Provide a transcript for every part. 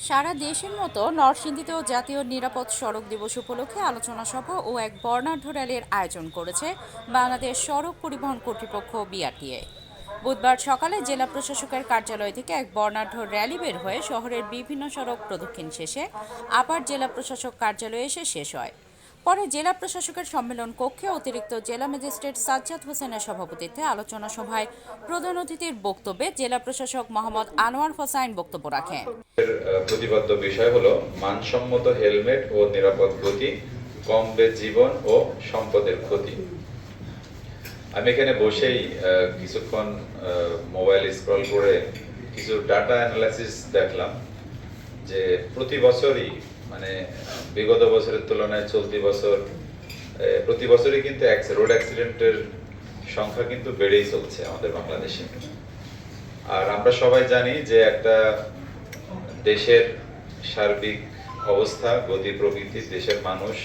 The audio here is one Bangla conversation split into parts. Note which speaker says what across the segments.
Speaker 1: সারা দেশের মতো নরসিংদীতেও জাতীয় নিরাপদ সড়ক দিবস উপলক্ষে আলোচনা সভা ও এক বর্ণাঢ্য র্যালির আয়োজন করেছে বাংলাদেশ সড়ক পরিবহন কর্তৃপক্ষ বিআরটিএ। বুধবার সকালে জেলা প্রশাসকের কার্যালয় থেকে এক বর্ণাঢ্য র্যালি বের হয়ে শহরের বিভিন্ন সড়ক প্রদক্ষিণ শেষে আবার জেলা প্রশাসক কার্যালয়ে এসে শেষ হয়। পরে জেলা প্রশাসকের সম্মেলন কক্ষে অতিরিক্ত জেলা ম্যাজিস্ট্রেট সাজ্জাদ হোসেনের সভাপতিত্বে আলোচনা সভায় প্রধান অতিথির বক্তব্যে জেলা প্রশাসক মোহাম্মদ আনোয়ার হোসাইন বক্তব্য রাখেন।
Speaker 2: প্রতিপাদ্য বিষয় হলো মানসম্মত হেলমেট ও নিরাপদ গতি কমবে জীবন ও সম্পদের ক্ষতি। আমি এখানে বসেই কিছুক্ষণ মোবাইল স্ক্রল করে কিছু ডাটা অ্যানালাইসিস দেখলাম যে প্রতি বছরই মানে বিগত বছরের তুলনায় চলতি বছর প্রতি বছরই কিন্তু রোড অ্যাক্সিডেন্টের সংখ্যা কিন্তু বেড়েই চলছে আমাদের বাংলাদেশে। আর আমরা সবাই জানি যে একটা দেশের সার্বিক অবস্থা, গতি প্রকৃতি, দেশের মানুষ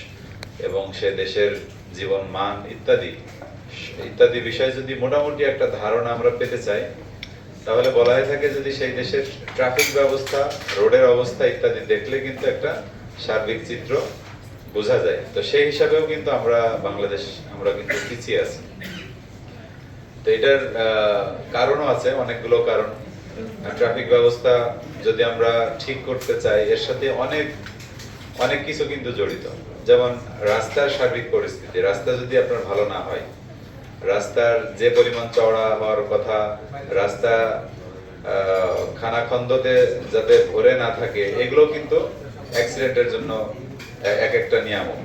Speaker 2: এবং সে দেশের জীবন মান ইত্যাদি ইত্যাদি বিষয়ে যদি মোটামুটি একটা ধারণা আমরা পেতে চাই, তাহলে বলা হয়ে থাকে যদি সেই দেশের ট্রাফিক ব্যবস্থা, রোডের অবস্থা ইত্যাদি দেখলে কিন্তু একটা সার্বিক চিত্র বোঝা যায়। তো সেই হিসাবেও কিন্তু আমরা কিন্তু পিছিয়ে আছি। তো এটার কারণও আছে, অনেকগুলো কারণ। ট্রাফিক ব্যবস্থা যদি আমরা ঠিক করতে চাই, এর সাথে অনেক কিছু কিন্তু জড়িত। যেমন রাস্তার সার্বিক পরিস্থিতি, রাস্তা যদি আপনার ভালো না হয়, রাস্তার যে পরিমাণ চওড়া হওয়ার কথা, রাস্তা খানাখন্দতে যাতে ভরে না থাকে, এগুলো কিন্তু অ্যাক্সিডেন্টের জন্য এক একটা নিয়ামক।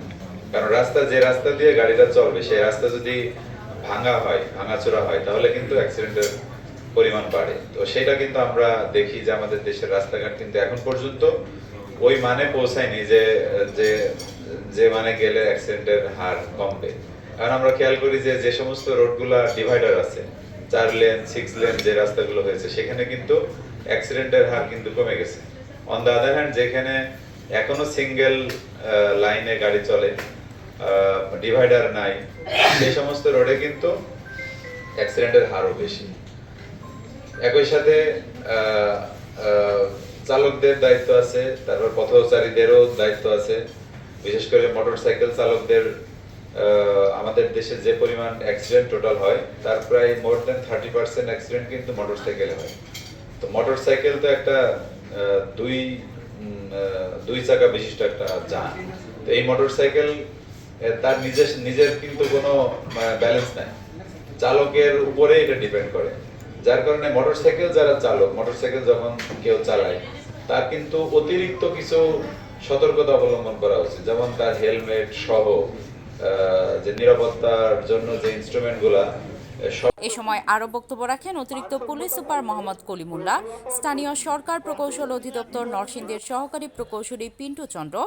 Speaker 2: কারণ যে রাস্তা দিয়ে গাড়িটা চলবে, সেই রাস্তা যদি ভাঙাচোরা হয়, তাহলে কিন্তু অ্যাক্সিডেন্টের পরিমাণ বাড়ে। তো সেটা কিন্তু আমরা দেখি যে আমাদের দেশের রাস্তাঘাট কিন্তু এখন পর্যন্ত ওই মানে পৌঁছায়নি যে মানে গেলে অ্যাক্সিডেন্টের হার কমবে। কারণ আমরা খেয়াল করি যে সমস্ত রোডগুলা ডিভাইডার আছে, 4 লেন 6 লেন যে রাস্তাগুলো হয়েছে, সেখানে কিন্তু অ্যাক্সিডেন্টের হার কিন্তু কমে গেছে। অন দ্য আদার হ্যান্ড, যেখানে এখনো সিঙ্গেল লাইনে গাড়ি চলে, ডিভাইডার নাই, সেই সমস্ত রোডে কিন্তু অ্যাক্সিডেন্টের হারও বেশি। একই সাথে চালকদের দায়িত্ব আছে, তারপর পথচারীদেরও দায়িত্ব আছে। বিশেষ করে মোটরসাইকেল চালকদের, আমাদের দেশে যে পরিমাণ অ্যাক্সিডেন্ট টোটাল হয়, তার প্রায় মোর দেন 30% অ্যাক্সিডেন্ট কিন্তু মোটরসাইকেলে হয়। তো মোটরসাইকেল তো একটা দুই চাকা বিশিষ্ট একটা যান। তো এই মোটরসাইকেল তার নিজের কিন্তু কোনো ব্যালেন্স নাই, চালকের উপরে এটা ডিপেন্ড করে। যার কারণে মোটরসাইকেল যখন কেউ চালায়, তার কিন্তু অতিরিক্ত কিছু সতর্কতা অবলম্বন করা উচিত। যেমন তার হেলমেট সহ যে নিরাপত্তার জন্য যে ইনস্ট্রুমেন্টগুলা।
Speaker 1: এ সময় আরও বক্তব্য রাখেন অতিরিক্ত পুলিশ সুপার মোহাম্মদ কলিমুল্লাহ, স্থানীয় সরকার প্রকৌশল অধিদপ্তর নরসিংদীর সহকারী প্রকৌশলী পিন্টু চন্দ্র,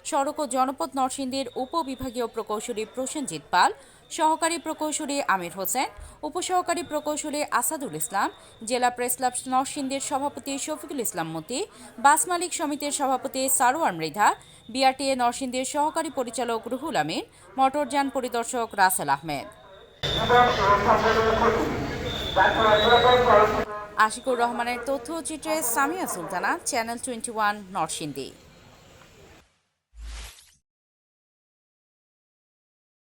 Speaker 1: সড়ক ও জনপথ নরসিংদীর উপবিভাগীয় প্রকৌশলী প্রসেনজিৎ পাল, সহকারী প্রকৌশলী আমির হোসেন, উপসহকারী প্রকৌশলী আসাদুল ইসলাম, জেলা প্রেস ক্লাব নরসিংদীর সভাপতি শফিকুল ইসলাম মতি, বাস মালিক সমিতির সভাপতি সারোয়ার মৃধা, বিআরটিএ নরসিংদীর সহকারী পরিচালক রুহুল আমিন, মোটরযান পরিদর্শক রাসেল আহমেদ। আশিকুর রহমানের তথ্যচিত্রে সামিয়া সুলতানা, চ্যানেল 21, নরসিংদী।